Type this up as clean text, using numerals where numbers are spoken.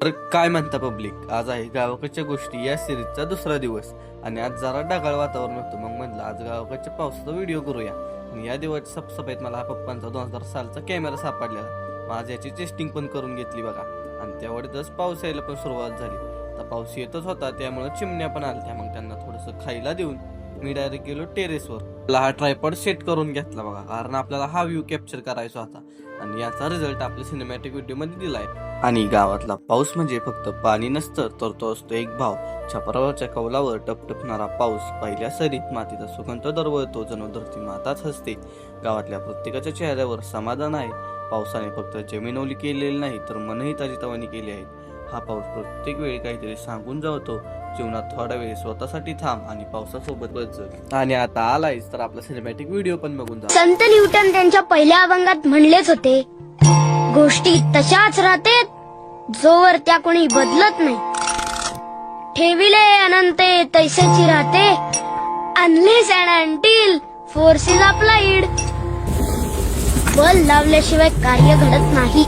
तर काय म्हणता पब्लिक, आज आहे गावाकडच्या गोष्टी या सिरीजचा दुसरा दिवस आणि आज जरा ढगाळ वातावरण होतं. मग म्हणलं आज गावाकडच्या पावसाचा व्हिडिओ करूया. आणि या दिवस साफसफाईत मला हा पप्पांचा 2000 सालचा कॅमेरा सापडलेला. माझ्या याची टेस्टिंग पण करून घेतली बघा. आणि त्यावेळेस पाऊस यायला पण सुरुवात झाली. तर पाऊस येतच होता त्यामुळे चिमण्या पण आल्या. मग त्यांना थोडंसं खायला देऊन मी डायरेक्ट गेलो टेरेसवर. आपला हा ट्रायपॉड सेट करून घेतला बघा, कारण आपल्याला हा व्ह्यू कॅप्चर करायचा होता आणि याचा रिझल्ट आपल्या सिनेमॅटिक व्हिडिओ मध्ये दिलाय. आणि गावातला पाऊस म्हणजे फक्त पाणी नसतं, तर तो असतो एक भाव. छपरावरच्या कौलावर टपटपणारा पाऊस, पहिल्या सरीत मातीचा सुगंध दरवळतो, जणू धरती माताच हसते. गावातल्या प्रत्येकाच्या चेहऱ्यावर समाधान आहे. पावसाने फक्त जमीन ओली केलेली नाही, तर मनही ताजीतवानी केली आहे. हा पाऊस प्रत्येक वेळी काहीतरी सांगून जातो. जीवनात थोडा वेळ स्वतःसाठी थांब आणि पावसासोबत बच. आणि आता आलायच तर आपला सिनेमॅटिक व्हिडिओ पण बघून जा. संत न्यूटन त्यांच्या पहिल्या अभंगात म्हणलेच होते, गोष्टी तशाच राहते जोवर त्या कोणी बदलत नाही. ठेविले अनंत तैसेची राहते, unless and until force is applied. बल लावल्याशिवाय कार्य घडत नाही.